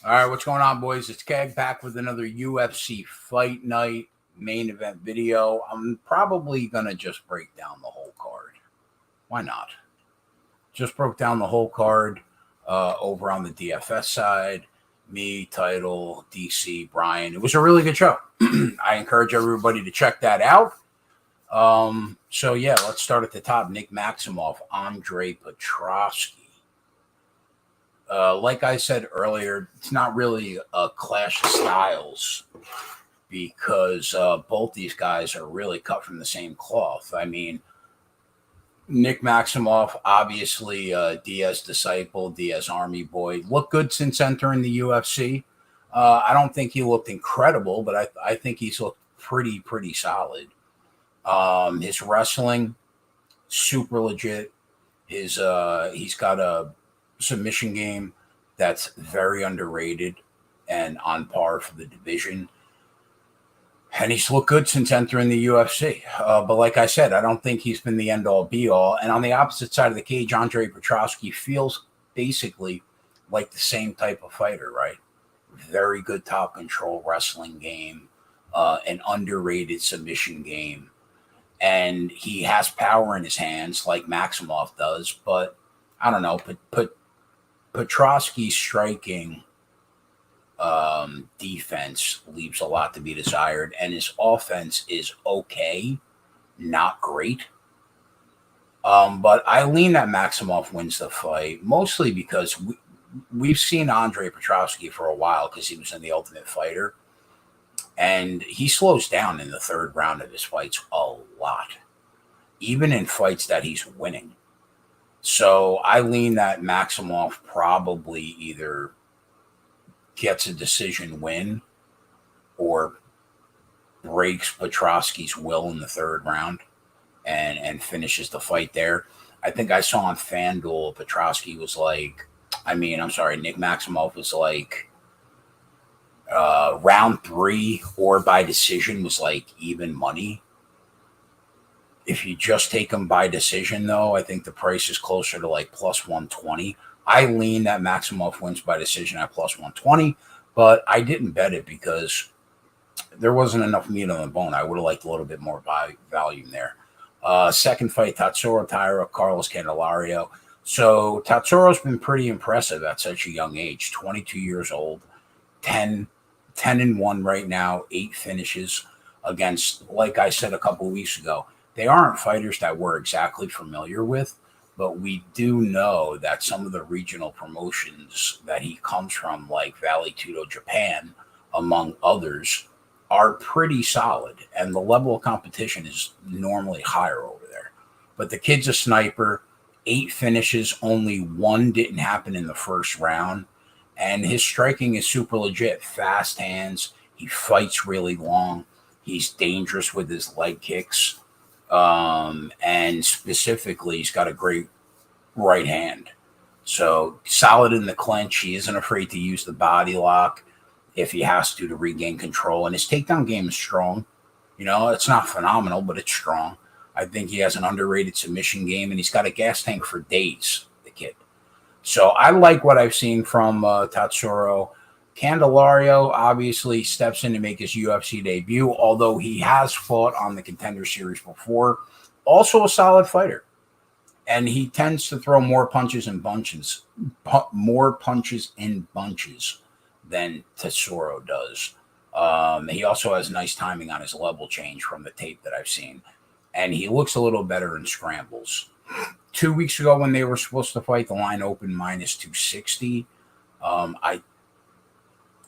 All right, what's going on, boys? It's Keg back with another UFC Fight Night main event video. I'm probably going to just break down the whole card. Why not? Just broke down the whole card over on the DFS side. Me, Title, DC, Brian. It was a really good show. I encourage everybody to check that out. So, yeah, let's start at the top. Nick Maximoff, Andre Petrovsky. Like I said earlier, it's not really a clash of styles because both these guys are really cut from the same cloth. I mean, Nick Maximoff, obviously Diaz disciple, Diaz Army boy, looked good since entering the UFC. I don't think he looked incredible, but I think he's looked pretty solid. His wrestling, super legit. He's got a submission game that's very underrated and on par for the division. And he's looked good since entering the UFC. But like I said, I don't think he's been the end-all, be-all. And on the opposite side of the cage, Andre Petrovsky feels basically like the same type of fighter, right? Very good top control wrestling game, an underrated submission game. And he has power in his hands like Maximoff does, but I don't know, Petrovsky's striking defense leaves a lot to be desired, and his offense is okay, not great. But I lean that Maximoff wins the fight, mostly because we've seen Andre Petrovsky for a while because he was in the Ultimate Fighter, and he slows down in the third round of his fights a lot, even in fights that he's winning. So I lean that Maximoff probably either gets a decision win or breaks Petrovsky's will in the third round and finishes the fight there. I think I saw on FanDuel Petrovsky was like, Nick Maximoff was like round 3 or by decision was like even money. If you just take him by decision, though, I think the price is closer to like plus 120. I lean that Maximoff wins by decision at plus 120, but I didn't bet it because there wasn't enough meat on the bone. I would have liked a little bit more volume there. Second fight, Tatsuro Tyra, Carlos Candelario. So Tatsuro's been pretty impressive at such a young age, 22 years old, 10-1 right now, 8 finishes against, like I said a couple of weeks ago, they aren't fighters that we're exactly familiar with, but we do know that some of the regional promotions that he comes from, like Valley Tudo Japan, among others, are pretty solid. And the level of competition is normally higher over there. But the kid's a sniper, 8 finishes, only 1 didn't happen in the first round. And his striking is super legit. Fast hands. He fights really long. He's dangerous with his leg kicks. And specifically, he's got a great right hand. So solid in the clinch. He isn't afraid to use the body lock if he has to regain control. And his takedown game is strong. You know, it's not phenomenal, but it's strong. I think he has an underrated submission game, and he's got a gas tank for days, the kid. So I like what I've seen from Tatsuro. Candelario obviously steps in to make his UFC debut, although he has fought on the Contender Series before. Also a solid fighter. And he tends to throw more punches in bunches than Tatsuro does. He also has nice timing on his level change from the tape that I've seen. And he looks a little better in scrambles. 2 weeks ago when they were supposed to fight, the line opened minus 260. I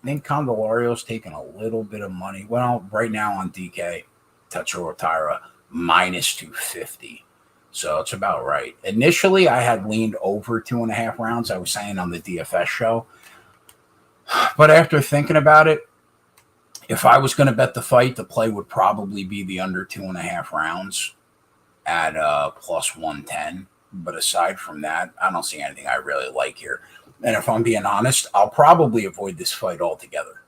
think Candelario's taking a little bit of money. Well, right now on DK, Tatsuro Tyra, minus 250. So it's about right. Initially, I had leaned over 2.5 rounds. I was saying on the DFS show. But after thinking about it, if I was going to bet the fight, the play would probably be the under 2.5 rounds at plus 110. But aside from that, I don't see anything I really like here. And if I'm being honest, I'll probably avoid this fight altogether.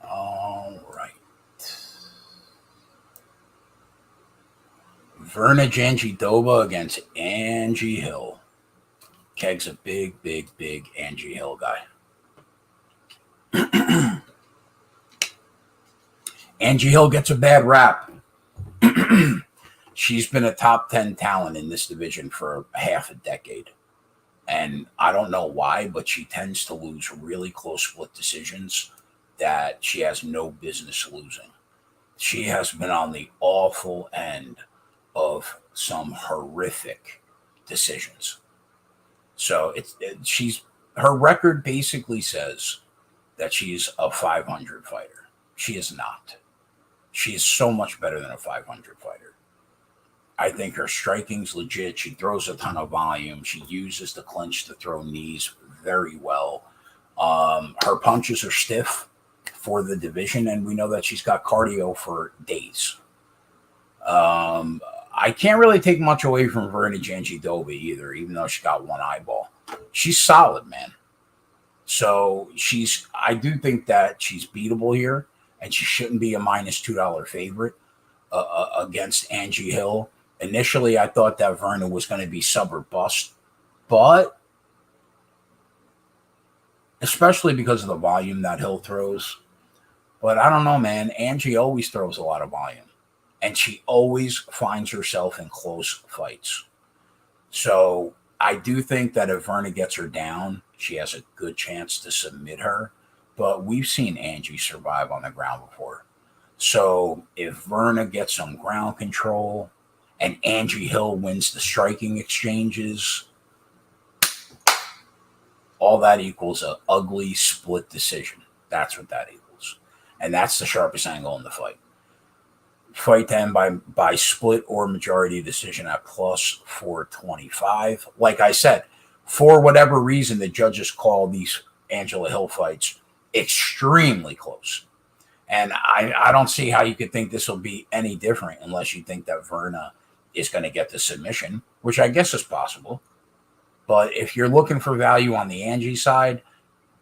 All right. Verna Genji Doba against Angie Hill. Keg's a big, big, big Angie Hill guy. Angie Hill gets a bad rap. She's been a top 10 talent in this division for half a decade. And I don't know why, but she tends to lose really close split decisions that she has no business losing. She has been on the awful end of some horrific decisions. So her record basically says that she's a 500 fighter. She is not. She is so much better than a 500 fighter. I think her striking's legit. She throws a ton of volume. She uses the clinch to throw knees very well. Her punches are stiff for the division, and we know that she's got cardio for days. I can't really take much away from Verna Genji Doba either, even though she got one eyeball. She's solid, man. So I do think that she's beatable here, and she shouldn't be a -$2 favorite against Angie Hill. Initially, I thought that Verna was going to be sub or bust, but especially because of the volume that Hill throws. But I don't know, man. Angie always throws a lot of volume, and she always finds herself in close fights. So I do think that if Verna gets her down, she has a good chance to submit her. But we've seen Angie survive on the ground before. So if Verna gets some ground control and Angie Hill wins the striking exchanges, all that equals an ugly split decision. That's what that equals. And that's the sharpest angle in the fight. Fight to end by split or majority decision at plus 425. Like I said, for whatever reason, the judges call these Angela Hill fights extremely close. And I don't see how you could think this will be any different unless you think that Verna is going to get the submission, which I guess is possible. But if you're looking for value on the Angie side,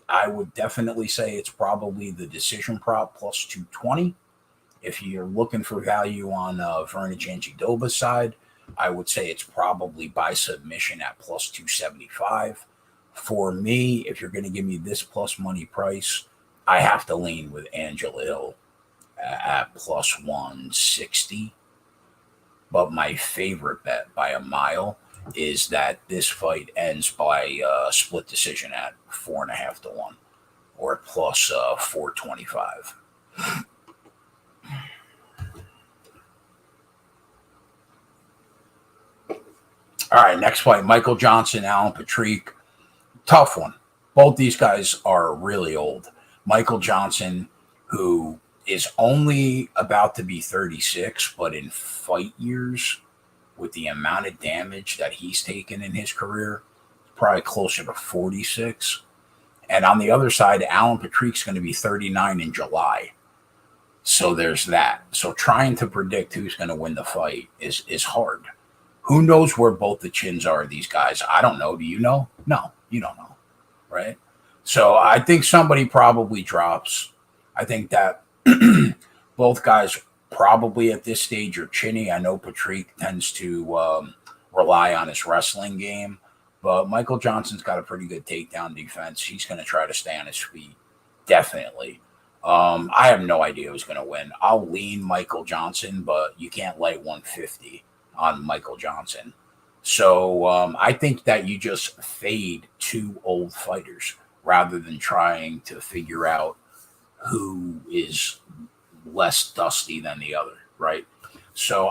I would definitely say it's probably the decision prop plus 220. If you're looking for value on Verna Genji Doba's side, I would say it's probably by submission at plus 275. For me, if you're going to give me this plus money price, I have to lean with Angela Hill at plus 160. But my favorite bet by a mile is that this fight ends by split decision at 4.5 to 1 or plus 425. All right, next fight, Michael Johnson, Alan Patrick. Tough one. Both these guys are really old. Michael Johnson, who is only about to be 36, but in fight years, with the amount of damage that he's taken in his career, probably closer to 46. And on the other side, Alan Patrick's going to be 39 in July. So there's that. So trying to predict who's going to win the fight is hard. Who knows where both the chins are of these guys? I don't know. Do you know? No, you don't know, right? So I think somebody probably drops. I think that both guys probably at this stage are chinny. I know Patrick tends to rely on his wrestling game, but Michael Johnson's got a pretty good takedown defense. He's going to try to stay on his feet, definitely. I have no idea who's going to win. I'll lean Michael Johnson, but you can't lay 150 on Michael Johnson. So I think that you just fade two old fighters rather than trying to figure out who is less dusty than the other, right? So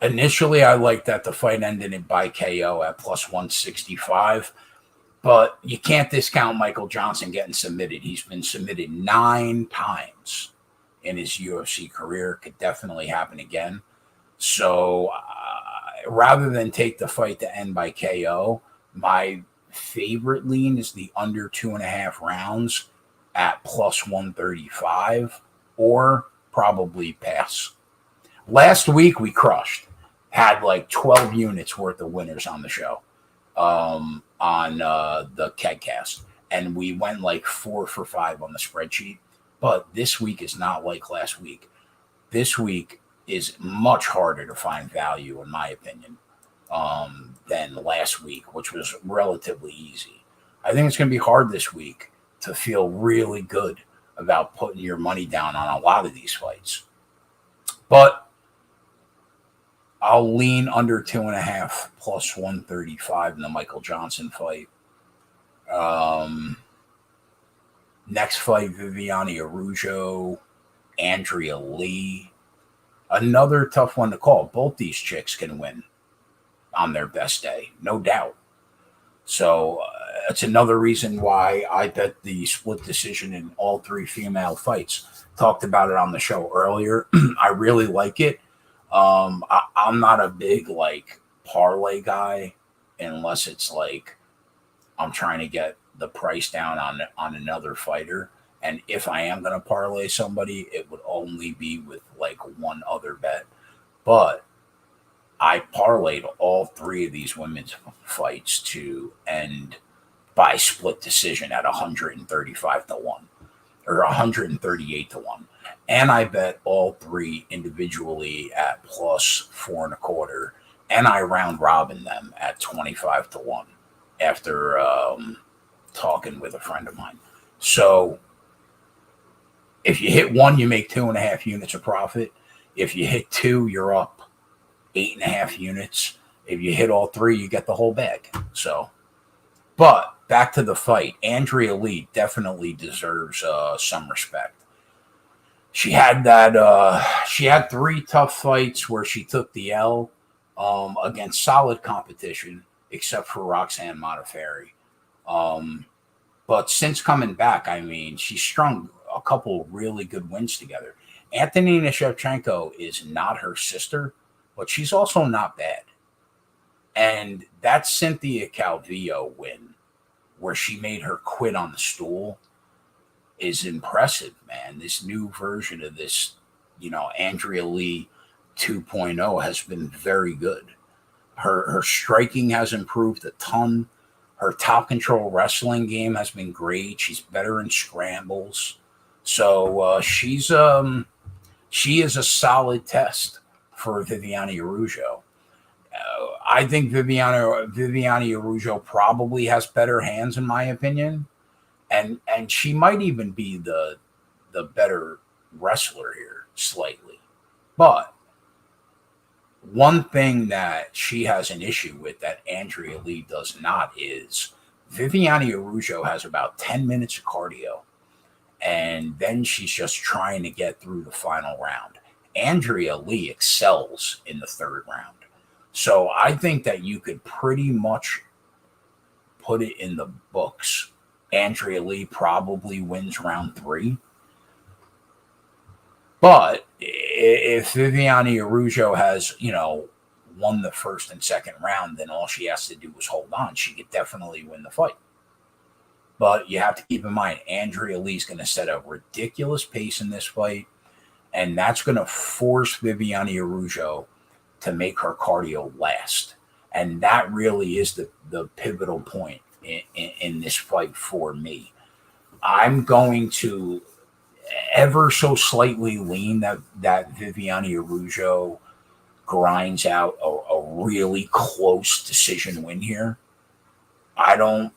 initially I like that the fight ended by KO at plus 165, but you can't discount Michael Johnson getting submitted. He's been submitted 9 times in his UFC career. Could definitely happen again. So rather than take the fight to end by KO, my favorite lean is the under 2.5 rounds at plus 135 or probably pass. Last week we crushed, had like 12 units worth of winners on the show on the Kegcast, and we went like 4 for 5 on the spreadsheet. But this week is not like last week. This week is much harder to find value, in my opinion, than last week, which was relatively easy. I think it's going to be hard this week to feel really good about putting your money down on a lot of these fights. But I'll lean under 2.5 plus 135 in the Michael Johnson fight. Next fight, Viviane Araújo, Andrea Lee. Another tough one to call. Both these chicks can win on their best day, no doubt. So it's another reason why I bet the split decision in all three female fights. Talked about it on the show earlier. I really like it. I'm not a big like parlay guy unless it's like I'm trying to get the price down on another fighter. And if I am going to parlay somebody, it would only be with like one other bet. But I parlayed all three of these women's fights to end by split decision at 135 to 1 or 138 to 1. And I bet all three individually at plus 4.25. And I round robin them at 25 to 1 after talking with a friend of mine. So if you hit one, you make 2.5 units of profit. If you hit two, you're up 8.5 units. If you hit all three, you get the whole bag. So, but back to the fight. Andrea Lee definitely deserves some respect. She had she had 3 tough fights where she took the L against solid competition, except for Roxanne Modafferi. But since coming back, I mean, she strung a couple really good wins together. Antonina Shevchenko is not her sister, but she's also not bad. And that Cynthia Calvillo win, where she made her quit on the stool, is impressive, man. This new version of this, Andrea Lee 2.0 has been very good. Her striking has improved a ton. Her top control wrestling game has been great. She's better in scrambles. So she is a solid test for Viviane Araújo. I think Viviane Araújo probably has better hands, in my opinion, and she might even be the better wrestler here slightly. But one thing that she has an issue with that Andrea Lee does not is Viviane Araújo has about 10 minutes of cardio, and then she's just trying to get through the final round. Andrea Lee excels in the third round. So I think that you could pretty much put it in the books. Andrea Lee probably wins round 3. But if Viviane Araújo has, won the first and second round, then all she has to do is hold on. She could definitely win the fight. But you have to keep in mind, Andrea Lee's going to set a ridiculous pace in this fight, and that's going to force Viviane Araújo to make her cardio last. And that really is the pivotal point in this fight for me. I'm going to ever so slightly lean that Viviane Araújo grinds out a really close decision win here. I don't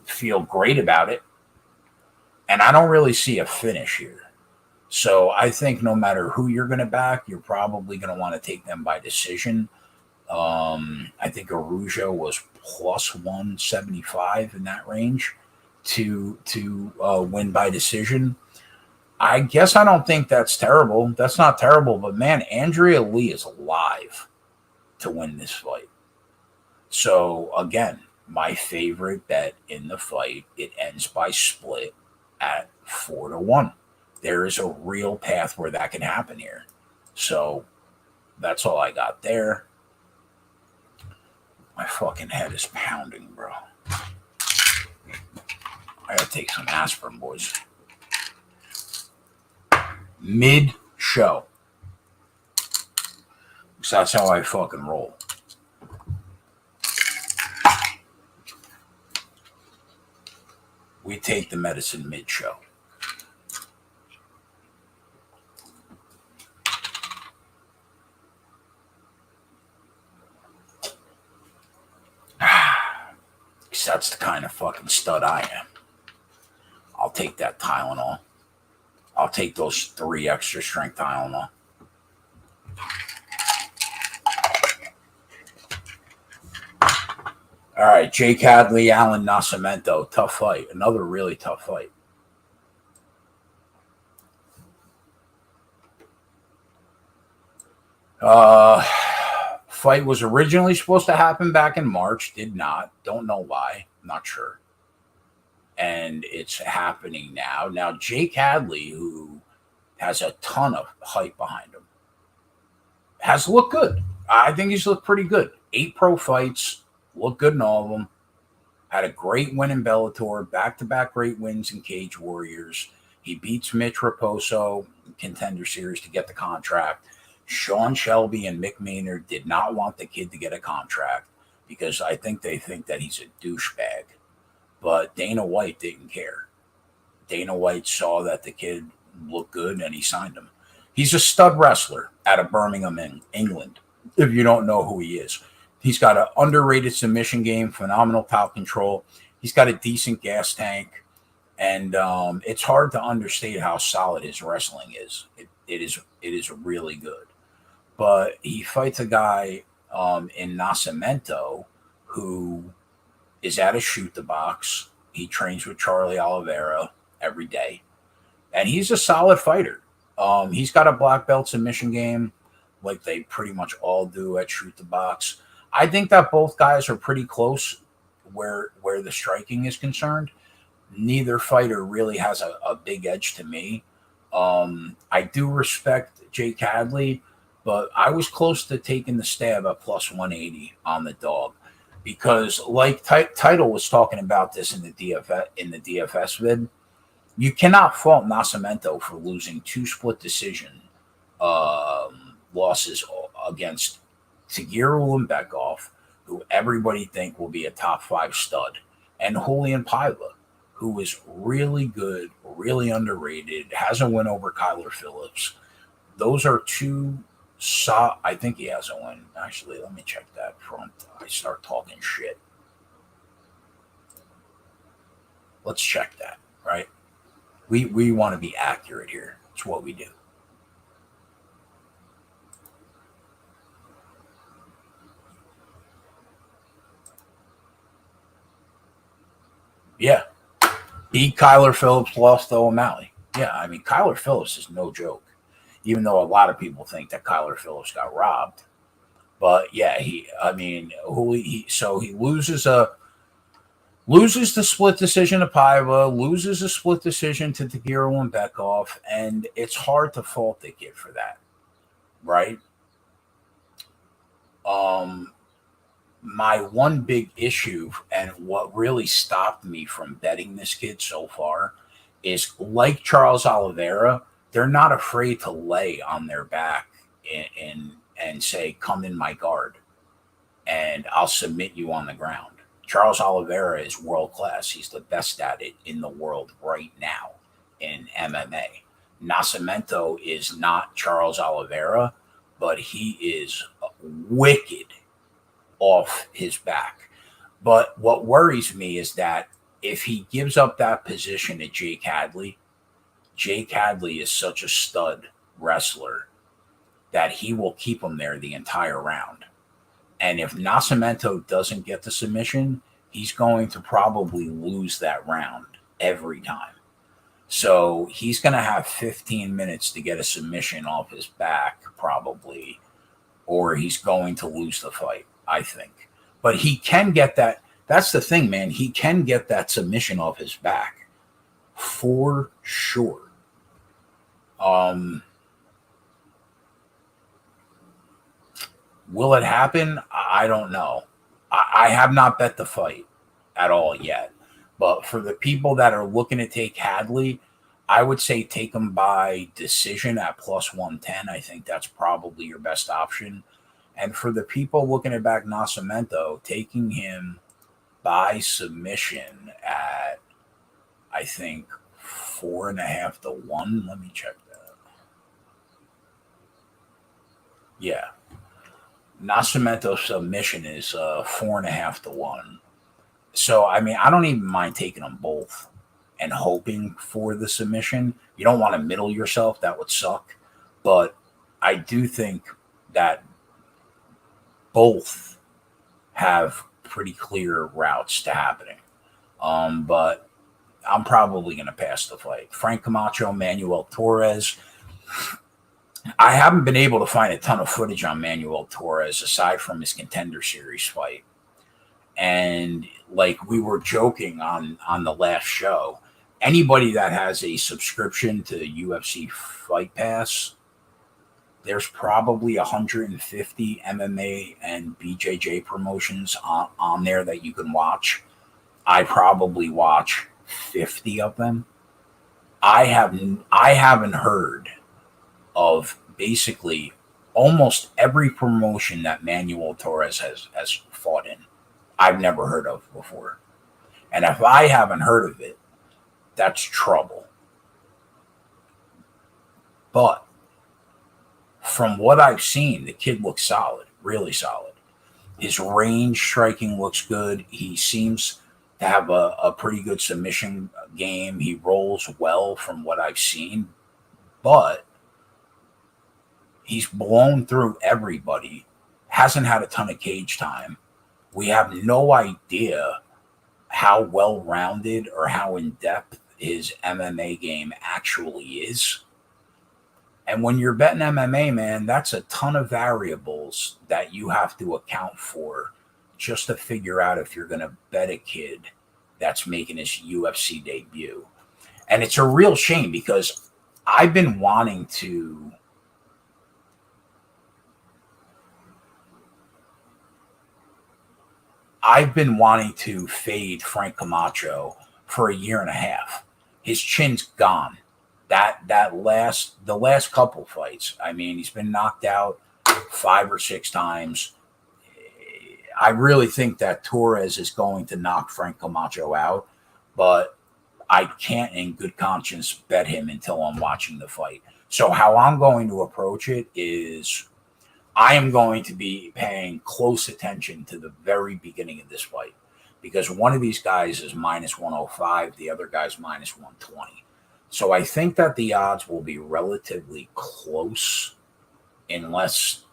feel great about it, and I don't really see a finish here. So I think no matter who you're going to back, you're probably going to want to take them by decision. I think Araújo was plus 175 in that range to win by decision. I guess I don't think that's terrible. That's not terrible, but man, Andrea Lee is alive to win this fight. So again, my favorite bet in the fight, it ends by split at 4 to 1. There is a real path where that can happen here. So that's all I got there. My fucking head is pounding, bro. I gotta take some aspirin, boys. Mid-show. So that's how I fucking roll. We take the medicine mid-show. That's the kind of fucking stud I am. I'll take that Tylenol. I'll take those 3 extra strength Tylenol. All right, Jake Hadley, Alan Nascimento. Tough fight. Another really tough fight. Fight was originally supposed to happen back in March. Did not. Don't know why. Not sure. And it's happening now. Now, Jake Hadley, who has a ton of hype behind him, has looked good. I think he's looked pretty good. 8 pro fights. Looked good in all of them. Had a great win in Bellator. Back-to-back great wins in Cage Warriors. He beats Mitch Raposo in Contender Series to get the contract. Sean Shelby and Mick Maynard did not want the kid to get a contract because I think they think that he's a douchebag. But Dana White didn't care. Dana White saw that the kid looked good and he signed him. He's a stud wrestler out of Birmingham, England, if you don't know who he is. He's got an underrated submission game, phenomenal top control. He's got a decent gas tank. And it's hard to understate how solid his wrestling is. It is really good. But he fights a guy in Nascimento who is at a shoot the box. He trains with Charlie Oliveira every day. And he's a solid fighter. He's got a black belt submission game like they pretty much all do at shoot the box. I think that both guys are pretty close where the striking is concerned. Neither fighter really has a big edge to me. I do respect Jake Hadley, but I was close to taking the stab at plus 180 on the dog because, like Title was talking about this in the DFS vid, you cannot fault Nascimento for losing 2 split decision losses against Tagir Ulanbekov, who everybody think will be a top 5 stud, and Julian Paiva, who is really good, really underrated, has a win over Kyler Phillips. Those are 2. I think he has a win. Actually, let me check that front. I start talking shit. Let's check that, right? We want to be accurate here. It's what we do. Yeah. Beat Kyler Phillips, lost to O'Malley. Yeah, I mean, Kyler Phillips is no joke, even though a lot of people think that Kyler Phillips got robbed. But yeah, he loses the split decision to Paiva, loses a split decision to Tagir Ulanbekov, and it's hard to fault the kid for that, right? My one big issue and what really stopped me from betting this kid so far is, like Charles Oliveira, they're not afraid to lay on their back and say, come in my guard and I'll submit you on the ground. Charles Oliveira is world class. He's the best at it in the world right now in MMA. Nascimento is not Charles Oliveira, but he is wicked off his back. But what worries me is that if he gives up that position to Jake Hadley is such a stud wrestler that he will keep him there the entire round. And if Nascimento doesn't get the submission, he's going to probably lose that round every time. So he's going to have 15 minutes to get a submission off his back probably, or he's going to lose the fight, I think. But he can get that. That's the thing, man. He can get that submission off his back for sure. Will it happen? I don't know. I have not bet the fight at all yet. But for the people that are looking to take Hadley, I would say take him by decision at plus 110. I think that's probably your best option. And for the people looking at back Nascimento, taking him by submission at, I think, 4.5 to 1. Let me check that. Yeah. Nascimento submission is 4.5 to 1. So, I mean, I don't even mind taking them both and hoping for the submission. You don't want to middle yourself. That would suck. But I do think that both have pretty clear routes to happening. But I'm probably going to pass the fight. Frank Camacho, Manuel Torres. I haven't been able to find a ton of footage on Manuel Torres aside from his Contender Series fight. And like we were joking on the last show, anybody that has a subscription to UFC Fight Pass, there's probably 150 MMA and BJJ promotions on there that you can watch. I probably watch 50 of them. I haven't heard of basically almost every promotion that Manuel Torres has fought in. I've never heard of before. And if I haven't heard of it, that's trouble. But from what I've seen, the kid looks solid, really solid. His range striking looks good. He seems to have a pretty good submission game. He rolls well from what I've seen, but he's blown through everybody, hasn't had a ton of cage time. We have no idea how well-rounded or how in-depth his MMA game actually is. And when you're betting MMA, man, that's a ton of variables that you have to account for just to figure out if you're going to bet a kid that's making his UFC debut. And it's a real shame because I've been wanting to fade Frank Camacho for a year and a half. His chin's gone. The last couple fights, I mean, he's been knocked out 5 or 6 times. I really think that Torres is going to knock Frank Camacho out, but I can't in good conscience bet him until I'm watching the fight. So how I'm going to approach it is I am going to be paying close attention to the very beginning of this fight because one of these guys is minus 105, the other guy's minus 120. So I think that the odds will be relatively close unless,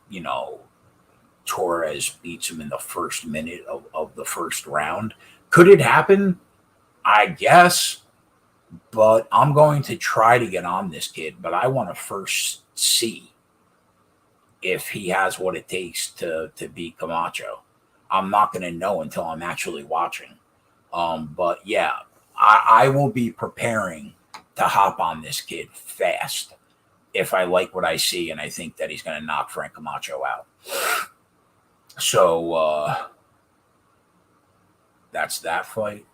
Torres beats him in the first minute of the first round. Could it happen? I guess. But I'm going to try to get on this kid, but I want to first see if he has what it takes to beat Camacho. I'm not going to know until I'm actually watching. But yeah, I will be preparing to hop on this kid fast if I like what I see and I think that he's going to knock Frank Camacho out. So that's that fight.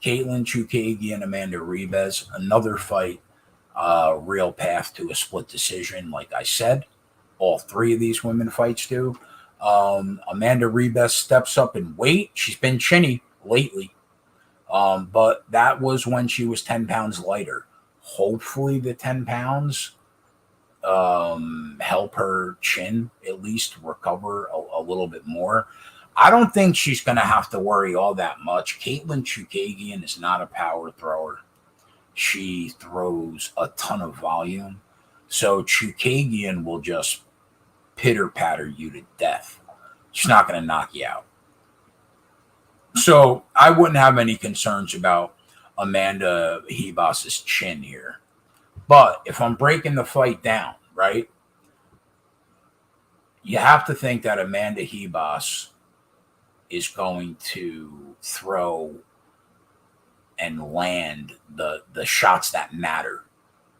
Caitlin Chukagi and Amanda Ribas, another fight, real path to a split decision. Like I said, all 3 of these women fights do. Amanda Ribas steps up in weight. She's been chinny lately, but that was when she was 10 pounds lighter. Hopefully the 10 pounds help her chin at least recover a little bit more. I don't think she's going to have to worry all that much. Caitlin Chukagian is not a power thrower. She throws a ton of volume. So Chukagian will just pitter-patter you to death. She's not going to knock you out. So I wouldn't have any concerns about Amanda Ribas' chin here. But if I'm breaking the fight down, right, you have to think that Amanda Ribas is going to throw and land the shots that matter,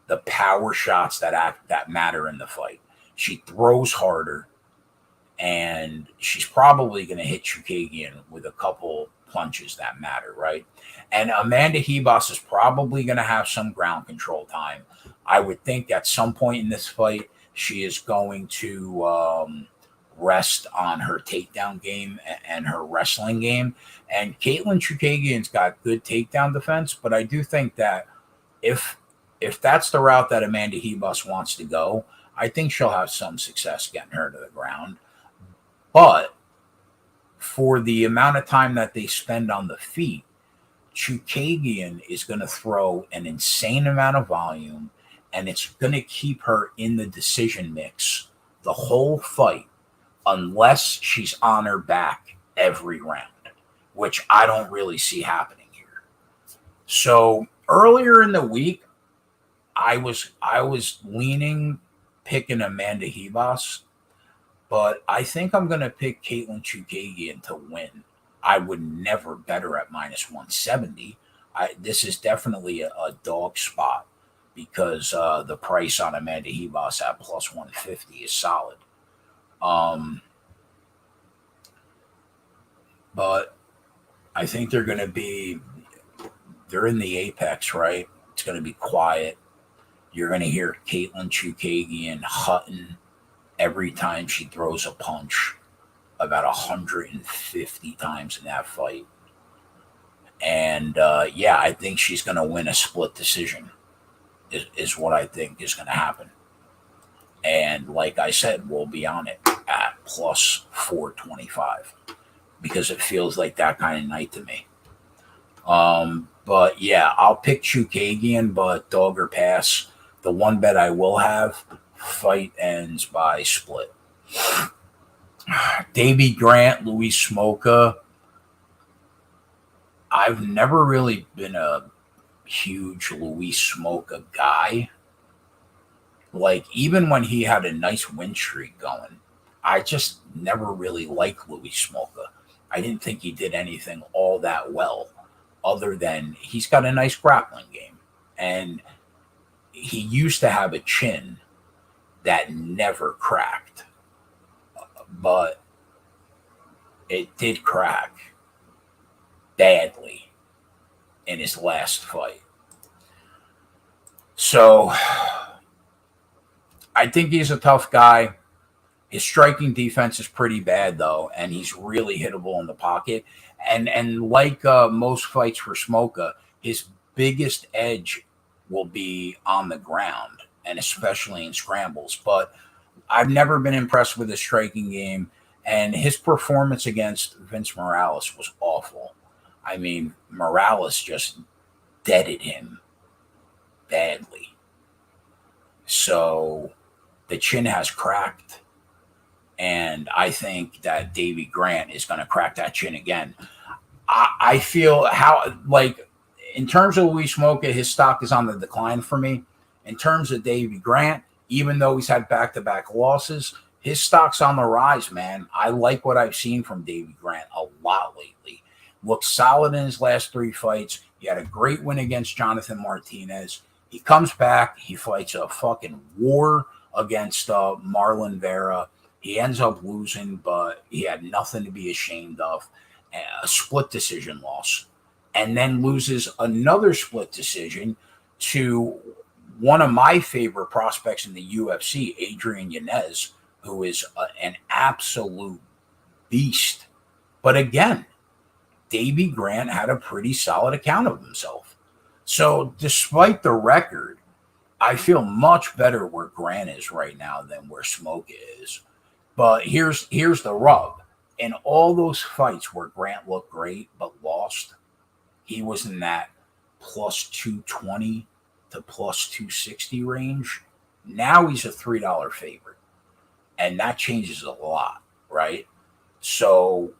the power shots that matter in the fight. She throws harder, and she's probably going to hit Chukagian with a couple punches that matter, right? And Amanda Ribas is probably going to have some ground control time. I would think at some point in this fight, she is going to rest on her takedown game and her wrestling game. And Caitlin Chukagian's got good takedown defense, but I do think that if that's the route that Amanda Ribas wants to go, I think she'll have some success getting her to the ground. But for the amount of time that they spend on the feet, Chookagian is going to throw an insane amount of volume, and it's going to keep her in the decision mix the whole fight unless she's on her back every round, which I don't really see happening here. So earlier in the week, I was picking Amanda Ribas, but I think I'm going to pick Caitlin Chookagian to win. I would never bet her at minus 170. This is definitely a dog spot because the price on Amanda Ribas at plus 150 is solid. But I think they're in the apex, right? It's going to be quiet. You're going to hear Caitlin Chookagian hutting every time she throws a punch, about 150 times in that fight. And I think she's going to win a split decision is what I think is going to happen. And like I said, we'll be on it at plus 425 because it feels like that kind of night to me. But yeah, I'll pick Chookagian, but dog or pass. The one bet I will have, fight ends by split. Davy Grant, Louis Smolka. I've never really been a huge Louis Smolka guy. Like, even when he had a nice win streak going, I just never really liked Louis Smolka. I didn't think he did anything all that well, other than he's got a nice grappling game. And he used to have a chin that never cracked. But it did crack badly in his last fight. So I think he's a tough guy. His striking defense is pretty bad, though, and he's really hittable in the pocket. And like most fights for Smolka, his biggest edge will be on the ground, and especially in scrambles. But I've never been impressed with his striking game, and his performance against Vince Morales was awful. I mean, Morales just deaded him badly. So the chin has cracked, and I think that Davy Grant is going to crack that chin again. I feel in terms of Louis Smolka, his stock is on the decline for me. In terms of Davy Grant, even though he's had back-to-back losses, his stock's on the rise, man. I like what I've seen from Davy Grant a lot lately. Looks solid in his last 3 fights. He had a great win against Jonathan Martinez. He comes back. He fights a fucking war against Marlon Vera. He ends up losing, but he had nothing to be ashamed of. A split decision loss. And then loses another split decision to one of my favorite prospects in the UFC, Adrian Yanez, who is an absolute beast. But again, Davy Grant had a pretty solid account of himself. So despite the record, I feel much better where Grant is right now than where Smolka is. But here's the rub. In all those fights where Grant looked great but lost, he was in that plus 220 to plus 260 range. Now he's a $3 favorite. And that changes a lot, right? So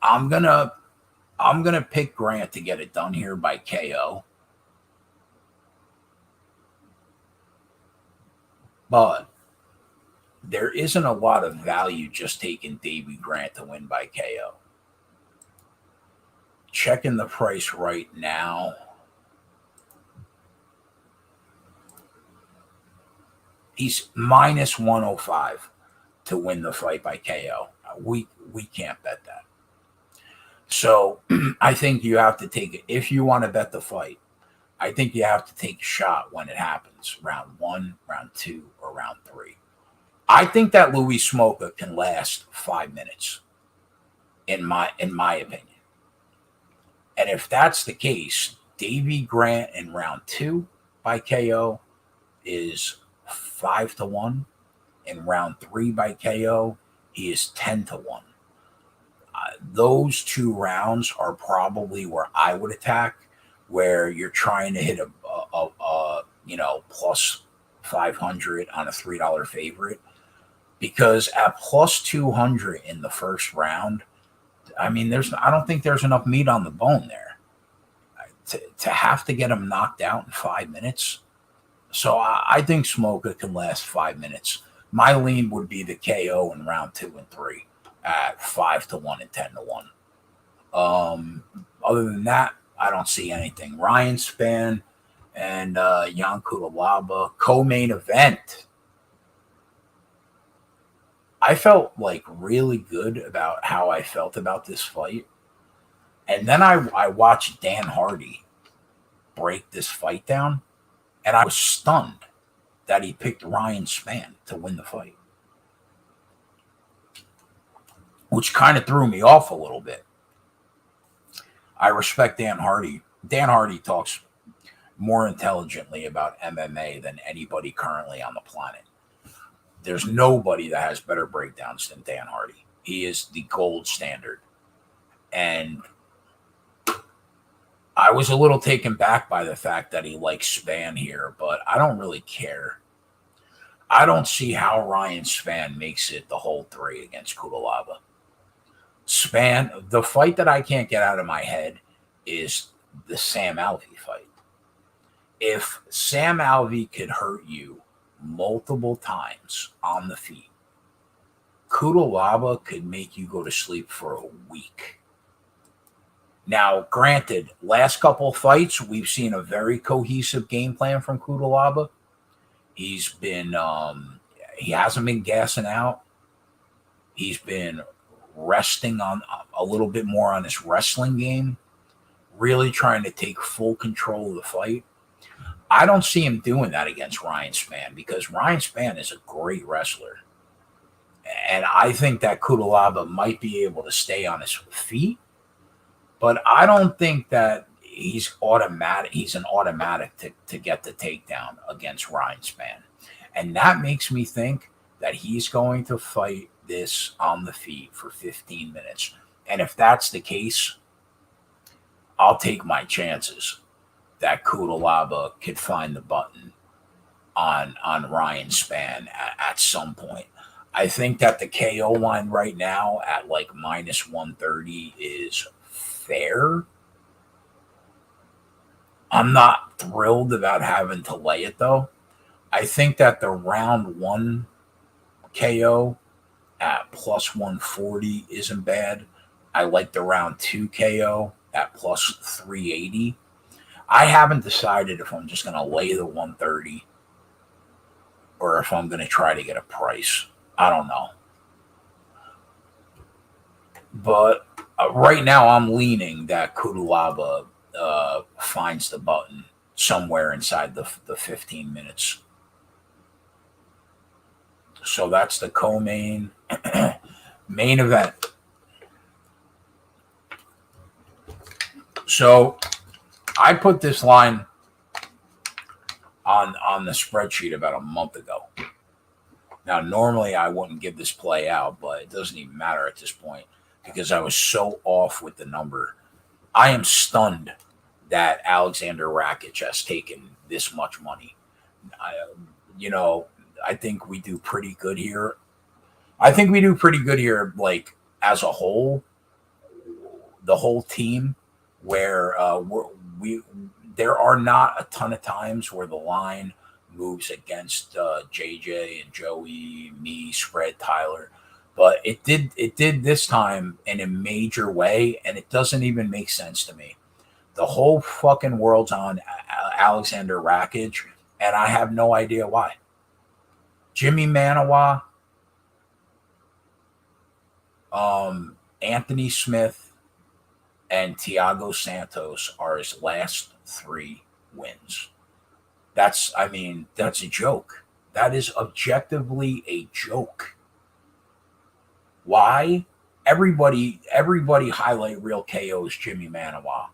I'm gonna pick Grant to get it done here by KO. But there isn't a lot of value just taking Davy Grant to win by KO. Checking the price right now. He's minus 105 to win the fight by KO. We can't bet that. So I think you have to take it. If you want to bet the fight, I think you have to take a shot when it happens. Round 1, round 2, or round 3. I think that Louis Smolka can last 5 minutes, in my opinion. And if that's the case, Davy Grant in round 2 by KO is 5-1. In round 3 by KO, he is 10-1. those 2 rounds are probably where I would attack, where you're trying to hit a plus 500 on a $3 favorite, because at plus 200 in the first round, I mean, I don't think there's enough meat on the bone there to have to get him knocked out in 5 minutes. So I think Smoka can last 5 minutes. My lean would be the KO in round 2 and 3 at 5-1 and 10-1. Other than that, I don't see anything. Ryan Spann and Jan Cutelaba co-main event. I felt like really good about how I felt about this fight. And then I watched Dan Hardy break this fight down, and I was stunned that he picked Ryan Spann to win the fight, which kind of threw me off a little bit. I respect Dan Hardy. Dan Hardy talks more intelligently about MMA than anybody currently on the planet. There's nobody that has better breakdowns than Dan Hardy. He is the gold standard. And I was a little taken back by the fact that he likes Spann here, but I don't really care. I don't see how Ryan Spann makes it the whole 3 against Cutelaba. Spann, the fight that I can't get out of my head is the Sam Alvey fight. If Sam Alvey could hurt you multiple times on the feet, Cutelaba could make you go to sleep for a week. Now, granted, last couple of fights, we've seen a very cohesive game plan from Cutelaba. He's been, he hasn't been gassing out. He's been resting on a little bit more on his wrestling game, really trying to take full control of the fight. I don't see him doing that against Ryan Spann, because Ryan Spann is a great wrestler. And I think that Cutelaba might be able to stay on his feet, but I don't think that he's automatic. He's an automatic to get the takedown against Ryan Spann. And that makes me think that he's going to fight this on the feet for 15 minutes. And if that's the case, I'll take my chances that Cutelaba could find the button on Ryan Spann at some point. I think that the KO line right now at like minus 130 is fair. I'm not thrilled about having to lay it, though. I think that the round 1 KO at plus 140 isn't bad. I like the round 2 KO at plus 380. I haven't decided if I'm just going to lay the 130 or if I'm going to try to get a price. I don't know. But right now I'm leaning that Cutelaba finds the button somewhere inside the 15 minutes. So that's the co-main main event. So I put this line on the spreadsheet about a month ago. Now, normally I wouldn't give this play out, but it doesn't even matter at this point because I was so off with the number. I am stunned that Alexander Rakic has taken this much money. I think we do pretty good here. Like as a whole, the whole team, where there are not a ton of times where the line moves against JJ and Joey, me, spread, Tyler, but it did this time in a major way, and it doesn't even make sense to me. The whole fucking world's on Alexander Rakic, and I have no idea why. Jimmy Manawa, Anthony Smith, and Thiago Santos are his last 3 wins. That's a joke. That is objectively a joke. Why? Everybody highlight real KOs Jimmy Manawa.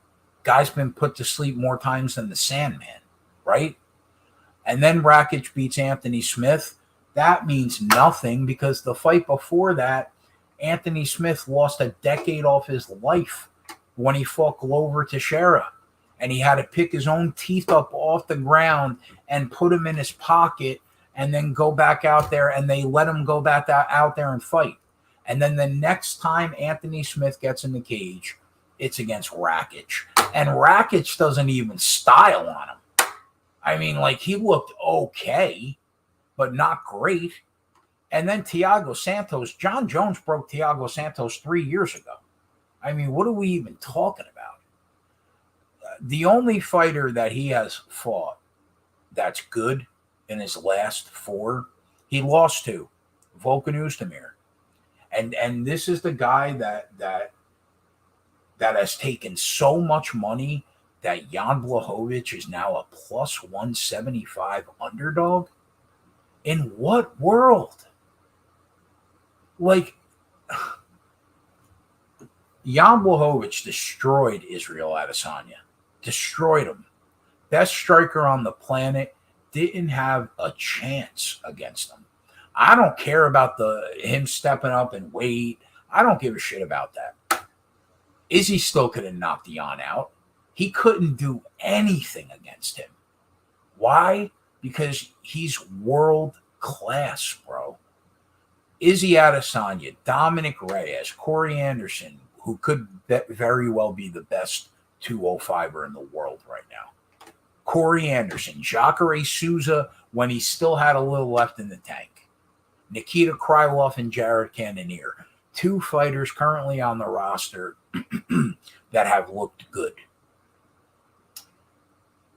Guy's been put to sleep more times than the Sandman, right? And then Rakic beats Anthony Smith. That means nothing because the fight before that, Anthony Smith lost a decade off his life when he fought Glover Teixeira, and he had to pick his own teeth up off the ground and put them in his pocket and then go back out there, and they let him go back out there and fight. And then the next time Anthony Smith gets in the cage, it's against Rakic. And Rakic doesn't even style on him. I mean, like, he looked okay, but not great. And then Thiago Santos, John Jones broke Thiago Santos 3 years ago. I mean, what are we even talking about? The only fighter that he has fought that's good in his last 4, he lost to Volkan Oezdemir. And this is the guy that has taken so much money that Jan Blachowicz is now a plus 175 underdog? In what world? Like, Jan Blachowicz destroyed Israel Adesanya. Destroyed him. Best striker on the planet, didn't have a chance against him. I don't care about him stepping up and weight. I don't give a shit about that. Izzy still could have knocked Jan out. He couldn't do anything against him. Why? Because he's world class, bro. Izzy Adesanya, Dominic Reyes, Corey Anderson, who could very well be the best 205er in the world right now. Corey Anderson, Jacare Souza, when he still had a little left in the tank. Nikita Krylov and Jared Cannonier. 2 fighters currently on the roster that have looked good.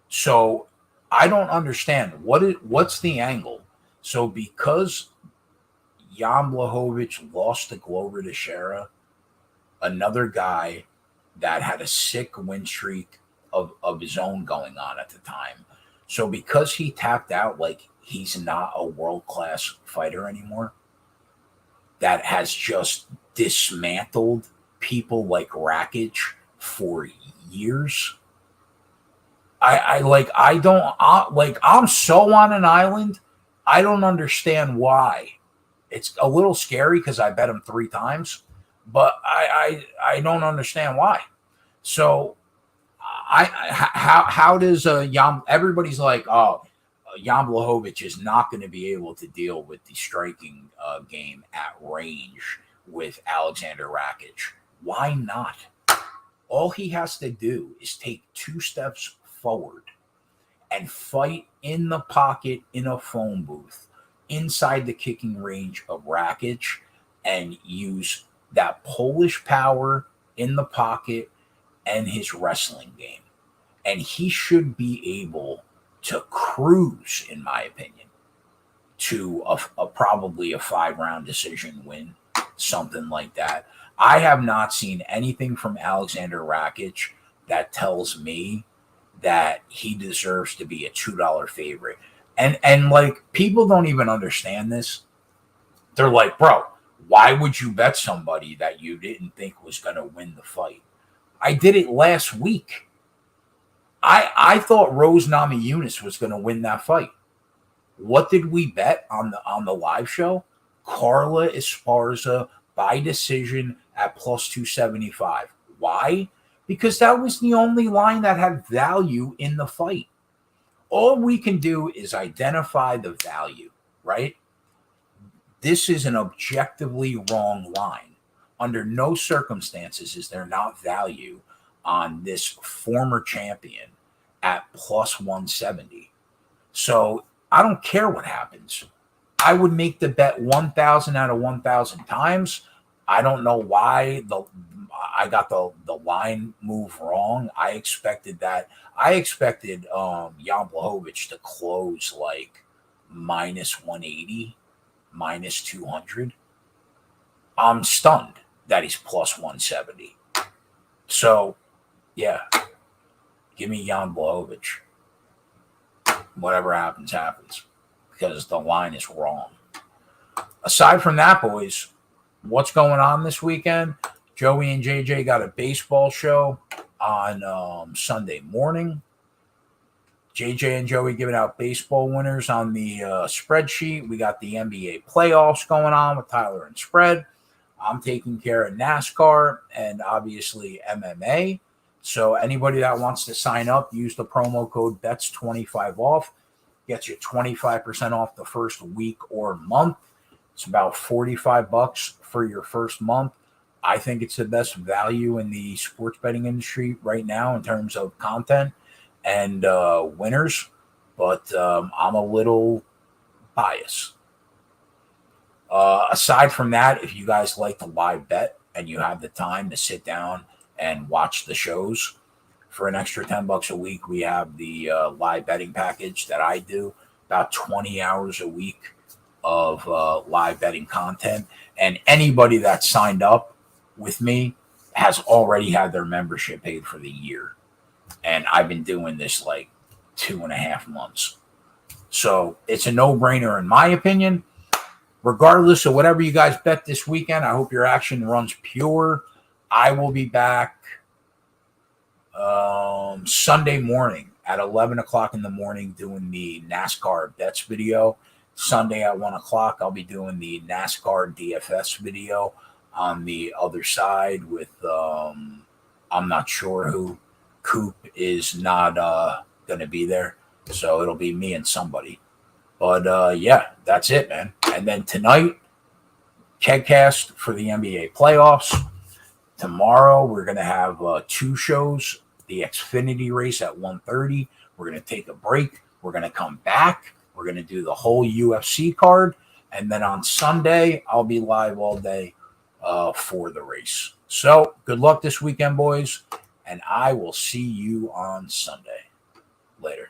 So I don't understand. What's the angle? So because Jan Blachowicz lost to Glover Teixeira, another guy that had a sick win streak of his own going on at the time. So because he tapped out, like, he's not a world-class fighter anymore, that has just dismantled people like Rakic for years. I'm so on an island. I don't understand why. It's a little scary because I bet him 3 times, but I don't understand why. So how does Jan? Everybody's like, oh, Jan Blachowicz is not going to be able to deal with the striking game at range with Alexander Rakic. Why not? All he has to do is take 2 steps forward and fight in the pocket in a phone booth inside the kicking range of Rakic and use that Polish power in the pocket and his wrestling game. And he should be able to cruise, in my opinion, to probably a 5-round decision win, something like that. I have not seen anything from Alexander Rakic that tells me that he deserves to be a $2 favorite. And like, people don't even understand this. They're like, bro, why would you bet somebody that you didn't think was going to win the fight? I did it last week. I thought Rose Namajunas was going to win that fight. What did we bet on the live show? Carla Esparza by decision at plus 275. Why? Because that was the only line that had value in the fight. All we can do is identify the value, right? This is an objectively wrong line. Under no circumstances is there not value on this former champion at plus 170. So I don't care what happens. I would make the bet 1,000 out of 1,000 times. I don't know why I got the line move wrong. I expected that. I expected Jan Blachowicz to close like minus 180, minus 200. I'm stunned that he's plus 170. So, yeah, give me Jan Blachowicz. Whatever happens, happens, because the line is wrong. Aside from that, boys, what's going on this weekend? Joey and JJ got a baseball show on Sunday morning. JJ and Joey giving out baseball winners on the spreadsheet. We got the NBA playoffs going on with Tyler and Spread. I'm taking care of NASCAR and obviously MMA. So anybody that wants to sign up, use the promo code BETS25 off. Gets you 25% off the first week or month. It's about $45 for your first month. I think it's the best value in the sports betting industry right now in terms of content and winners. But I'm a little biased. Aside from that, if you guys like to live bet and you have the time to sit down and watch the shows for an extra $10 a week, we have the live betting package that I do, about 20 hours a week of live betting content. And anybody that signed up with me has already had their membership paid for the year. And I've been doing this like 2.5 months. So it's a no-brainer in my opinion. Regardless of whatever you guys bet this weekend, I hope your action runs pure. I will be back Sunday morning at 11 o'clock in the morning doing the NASCAR bets video. Sunday at 1 o'clock, I'll be doing the NASCAR DFS video on the other side with, I'm not sure who. Coop is not going to be there. So it'll be me and somebody. But, yeah, that's it, man. And then tonight, Kegcast for the NBA playoffs. Tomorrow, we're going to have 2 shows. The Xfinity race at 1:30. We're going to take a break. We're going to come back. We're going to do the whole UFC card. And then on Sunday, I'll be live all day for the race. So good luck this weekend, boys. And I will see you on Sunday. Later.